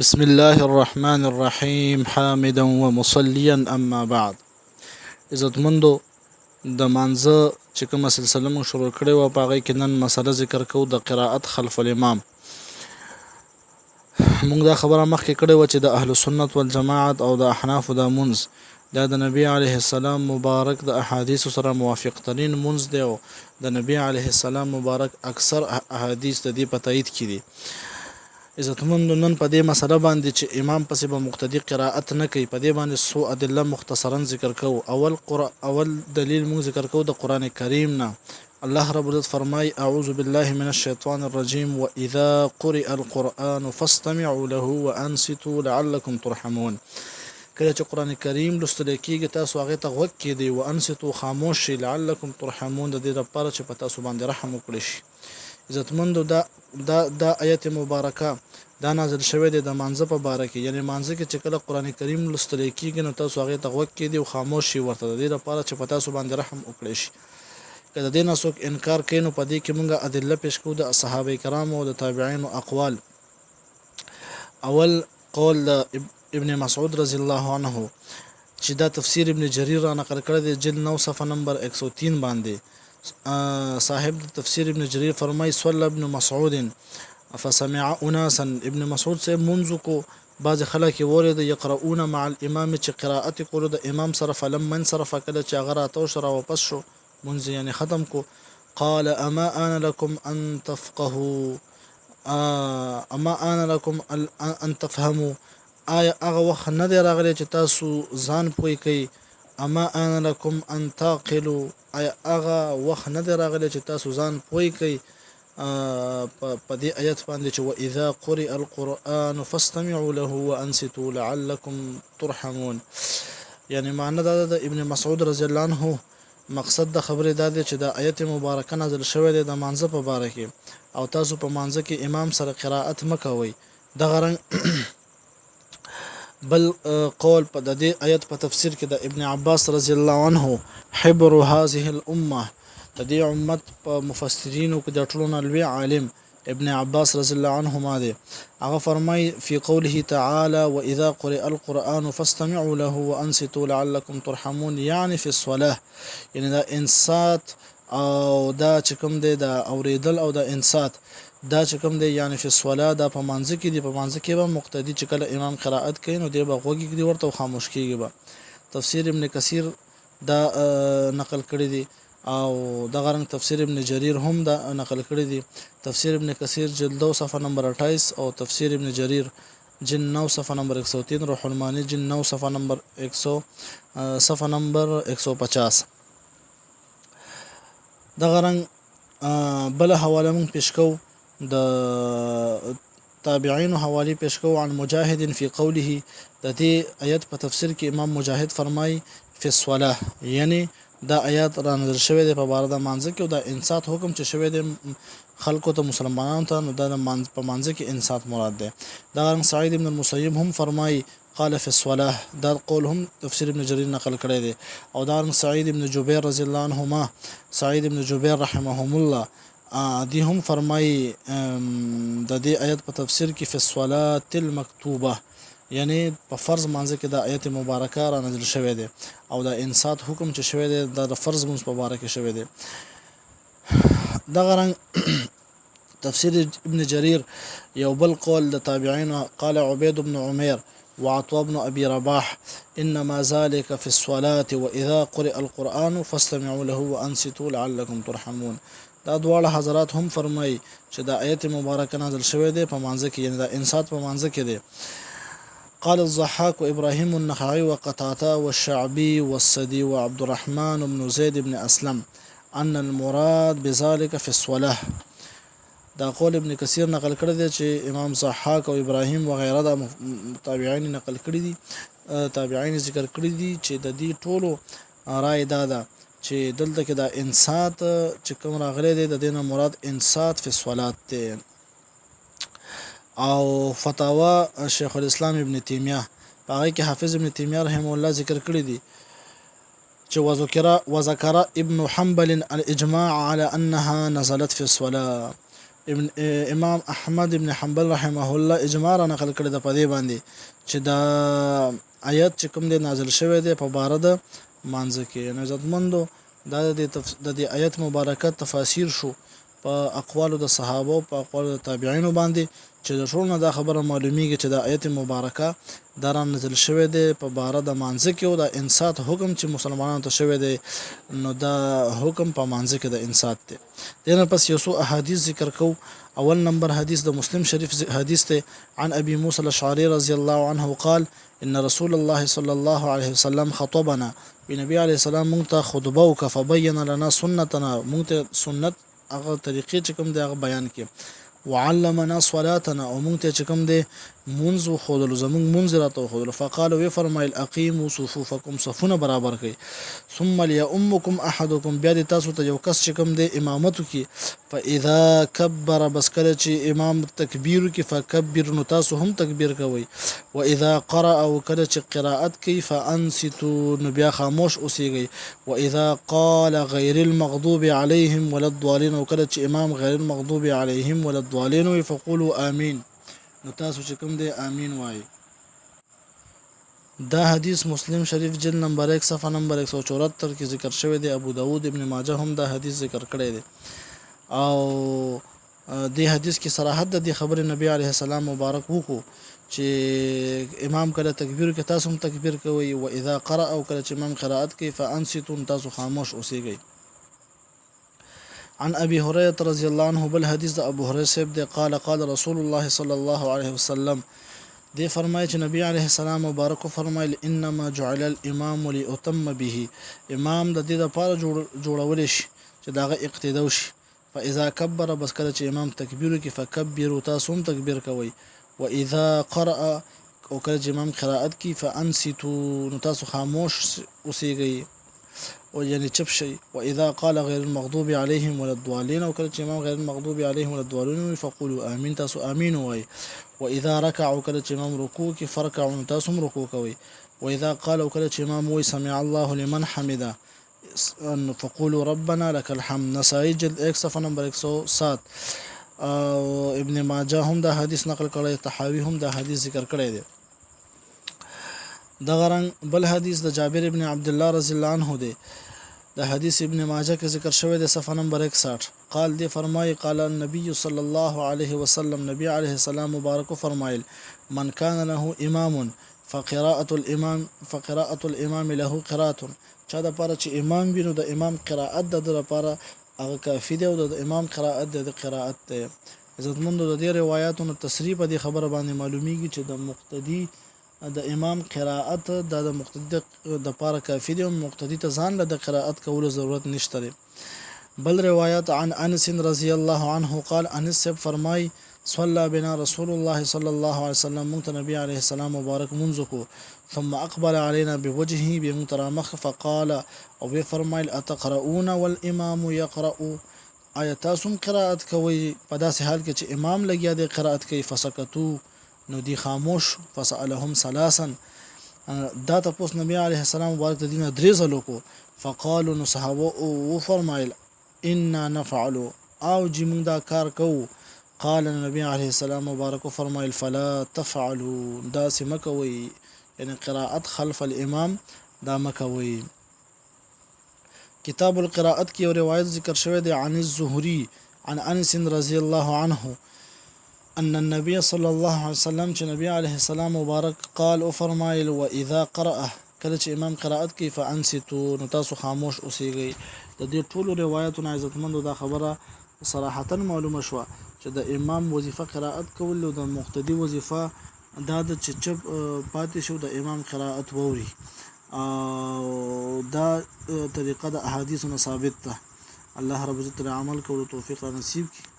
بسم الله الرحمن الرحیم حامدا ومصلیا اما بعد. عزتمندو، د مانځه چې کومه سلسله مو شروع کړې وه په هغې کې نن مسله ذکر کوو د قرائت خلف الامام. موږ دا خبره مخکې کړې وه چې د اهل سنت والجماعت او د احنافو دا مونځ دا د نبی علیه السلام مبارک د احادیثو سره موافق ترین مونځ دی او د نبی علیه السلام مبارک اکثر احادیث د دې په تایید کې دي. عزتمندو، نن په دې مسله باندې چې امام پسې به مقتدی قرائت نه کوي په دې باندې څو ادله مختصرا ذکر کوو. اول دلیل موږ ذکر کوو د قرآن کریم نه. الله رب العزت فرمای: اعوذ بالله من الشیطان الرجیم واذا قرئ القرآن فاستمعوا له وانصتوا لعلكم ترحمون. کله چې قرآن کریم لوستل کېږي تاسو هغې ته غوږ کېږدئ، وانصتوا خاموش شئ، لعلكم ترحمون، د دې لپاره چې په تاسو باندې رحم وکړی شي. عزتمندو، دا آیت مبارکه دا نازل شوی دی د مانځه په باره کې، یعنی مانځه کې چې کله قرآن کریم لوستل کېږي نو تاسو هغې ته غوږ کېږدئ او خاموش شئ ورته، د دې لپاره چې په تاسو باندې رحم وکړی شي. که د دې نه څوک انکار کوي نو په دې کې موږ ادله پیش کوو د صحابه کرامو او د تابعینو اقوال. اول قول د ابن مسعود رضی الله عنه چې دا تفسیر ابن جریر را نقل کړی دی، جلد 9 صفحه نمبر 103 باندې. صاحب تفسیر ابن جریر فرمای: صلی ابن مسعود فسمع اناسا. ابن مسعود سے منځ کو بعض خلک ورید یقرؤون مع الامام، چې قرائت کولو د امام سره، فلم من صرف کله چې هغه راتاو شو را واپس شو منځ یعنی ختم کو، قال اما انا لكم ان تفقهوا اما انا لكم ان تفهموا. آیا هغه وخت نه دی راغلی چې تاسو ځان پوی کوي؟ اما انا لكم ان تعقلوا. آیا هغه وخت نه دی راغلی چې تاسو ځان پوی کوي په دې آیت باندې چې واذا قرئ القرآن فاستمعوا له وانصتوا لعلكم ترحمون. یعنی معنی دا د ابن مسعود رضی الله عنه مقصد د خبرې دا دی چې د آیت مبارکه نازل شوی دی د مانځه په باره کې، او تاسو په مانځه کې امام سره قرائت مکوئ. دغه رنګ بل قول په د دې آیت په تفسیر کې د ابن عباس رضی الله عنه حبر هذه الامه، د دې امت په مفسرینو کې د ټولو نه لوی عالم ابن عباس رضی الله عنهما دی. هغه فرمای فی قوله تعالی واذا قرئ القرآن فاستمعوا له وانصتوا لعلكم ترحمون، یعنی فی الصلاه، یعنی دا انصات او دا چې کوم دی دا اوریدل او دا انصات دا چې کوم دی یعنی فی الصلاه دا په مانځه کې دی. په مانځه کې به مقتدی چې کله امام قرائت کوي نو دی به غوږ کېږدي ورته او خاموش کېږي به. تفسیر ابن کثیر دا نقل کړی دی او دغه رنګ تفسیر ابن جریر هم دا نقل کړی دی. تفسیر ابن کثیر جلد 2 صفحه نمبر 28 او تفسیر ابن جریر جلد 9 صفحه نمبر 103، روح المانی جلد 9 صفحه نمبر 150. دغه رنګ بل حواله مونږ پیش کوو، د تابعین حوالی پیش کوو عن مجاهد فی قوله. د دې آیت په تفسیر کې امام مجاهد فرمای فی الصلاه، یعنی دا آیات را نظر شوی دی په باره د مانځه کې او د انصات حکم چې شوی دی خلکو ته مسلمانانو ته، نو دا په مانځه کې انصات مراد دی. دا رنګ سعید ابن المسیب هم فرمای قال فی الصلاه، دا قول هم تفسیر ابن جریر نقل کړی دی. او دا رنګ سعید ابن جبیر رضی الله عنهما، سعید ابن جبیر رحمهم الله، دی هم فرمای د دې آیت په تفسیر کې فی الصلاه المکتوبه، یعنی په فرض مانځه کې د آیت مبارکه را نازل شوی دی او د انصات حکم چې شوی دی د فرض مونځ په باره کې شوی دی. دغه رنګ تفسیر ابن جریر یو بل قول د تابعین، قال عبید بن عمیر وعطاء بن ابي رباح انما ذلك في الصلاه واذا قرئ القرآن فاستمعوا له وانصتوا لعلكم ترحمون. دا دواړه حضرات هم فرمای چې د آیت مبارکه نازل شوی دی په مانځه کې، یعنی د انصات په مانځه کې دی. قال الضحاك وإبراهيم النخعي وقتادة والشعبي والسدي وعبد الرحمن بن زيد بن أسلم أن المراد بذلك في الصلاة. دا قول ابن کثیر نقل کړی دی چې امام ضحاک او ابراهیم وغیره د تابعین نقل کړی دي، تابعین ذکر کړی دي چې د دې ټولو رائے دا ده چې دلته کې دا انصات چې کوم راغلی دی د دې نه مراد انصات فی الصلاة دی. او فتاوا شیخ الاسلام ابن تیمیه په هغه کې حافظ ابن تیمیه رحمه الله ذکر کړی دی چې وذكر ابن حنبل الاجماع على انها نزلت في الصلاه. امام احمد ابن حنبل رحمه الله اجماع را نقل کړی د پدې باندې چې دا آیت چې کوم دی نازل شوی دی په باره د مانځه کې. نو عزتمندو دا د دې آیت مبارکه تفاسیر شو په اقوالو د صحابه او په اقوالو د تابعینو باندې چې د ټولو دا خبره معلومیږي چې د آیت مبارکه دا را نازل شوی دی په باره د مانځه کې او د انصات حکم چې مسلمانانو ته شوی دی نو دا حکم په مانځه کې د انصات دی. دنه پس یو څو احادیث ذکر کو. اول نمبر حدیث د مسلم شریف حدیث ته عن ابي موسى الاشعري رضي الله عنه قال ان رسول الله صلى الله عليه وسلم خطبنا. نبی علیه السلام مونږ ته خطبه وکړه فبين لنا سنتنا مونږ ته سنت هغه طریقې چې کوم دی هغه بیان کړي. وعلمنا صلاتنا او مونږ ته چې کوم دی منځ خودلو زمونږ منځ راته خودلو. فقال وی فرمایل اقیموا صفوفکم صفونه برابر کړئ ثم ليؤمكم احدكم بیا دې تاسو ته یو کس چې کوم دی امامت وکړي فاذا كبر بس کله چې امام تکبیر وکړي فکبر نو تاسو هم تکبیر کوئ. واذا قرأ او کله چې قرائت کوي فانصتوا نو بیا خاموش اوسئ. واذا قال غير المغضوب عليهم ولا الضالين او کله چې امام غیر المغضوب عليهم ولا الضالين فقولوا امين نو تاسو چې کوم دی امین وایي. دا حدیث مسلم شریف جلد نمبر 1 صفحه نمبر 174 کې ذکر شوی دی. ابو داود ابن ماجه هم دا حدیث ذکر کړی دی او دې حدیث کې صراحت د دې خبره نبی علیه السلام مبارک وکړو چې امام کله تکبیر کې تاسو هم تکبیر کوئ. و اذا قرأ او کله چې امام قرائت کوي فانصتوا تاسو خاموش اوسئ. عن ابي هريره رضي الله عنه بالحديث ابو هريره سيب دي قال رسول الله صلى الله عليه وسلم دي فرمایي چې نبی عليه السلام مبارک فرمایل انما جعل الامام ليتم به امام د دې لپاره جوړول شي چې داغه اقتدا وشي. فاذا كبر بس کله چې امام تکبیر کوي فکبروا تاسو هم تکبیر کوئ. واذا قرأ او کله چې امام قرائت کوي فانصتوا تاسو خاموش اوسئ او یعنی چپ شي. واذا قال غير المغضوب عليهم ولا الضالين او کله چې امام غیر المغضوب عليهم ولا الضالين فقولوا امين تاسو امين وای. واذا ركع او کله چې امام رکوع کې فرکعوا تاسو هم رکوع کوئ. واذا قال او کله چې امام وای سمع الله لمن حمده فقولوا ربنا لك الحمد. نسائی جلد 1 صفحه نمبر 107 ابن ماجه هم دا حدیث نقل کړی. طحاوی هم دا حدیث ذکر کړی دی. دا غرنګ بل حدیث د جابر ابن عبد الله رضی الله عنه دی. دا حدیث ابن ماجه کې ذکر شوی دی صفحه نمبر 61 قال دی فرمای قال النبي صلى الله عليه وسلم نبی علیه السلام مبارک فرمایل من كان له امام فقراءة الامام له قراءة چا د پاره چې امام وینو د امام قراءت د لپاره هغه کافی دی او د امام قراءت د قراءت ته عزتمندو د دې روایتونو تصریح په دې خبره باندې معلومیږي چې د مقتدی د امام قراءت د مقتدی د پاره کافی دی او مقتدی ته ځان له قراءت کولو ضرورت نشته. بل روایت عن انس رضی الله عنه قال انس فرمای صلى بنا رسول الله صلى الله عليه وسلم مونږ نبی علیه السلام مبارک منځ کو ثم اقبل علينا بوجهه بمترامخ فقال او فرمایل اتقرؤون والامام يقرأ آیاتاسم قراءت کوي په داسې حال کې چې امام لګیا دی قراءت کوي. فسکتو نو دی خاموش. فسألهم ثلاثا دا تاسو نبی علیه السلام مبارک د دینه درې ځلو کو. فقالوا نو صحابه او فرمایل انا نفعل او جمون دا کار کو. قال النبي عليه السلام مبارك فرمایل فلا تفعلوا دا سمکوي یعنی قراءت خلف الامام دا مکوي. کتاب القراءت کی روایت ذکر شوی دی عن الزهري عن انس رضی الله عنه ان النبي صلى الله عليه وسلم چې نبی عليه السلام مبارک قال او فرمایل واذا قرأ کله چې امام قراءت کوي فانصتوا نو تاسو خاموش اوسئ. د دې ټولو روایتونو عزتمندو دا خبره صراحتا معلومه شو چې د امام وظیفه قراءت کول او د مقتدی وظیفه دا د چچب پاتې شو د امام قراءت ووري دا طریقه د احادیث ثابت ده. الله رب عزت عمل کولو توفیق نصیب کړي.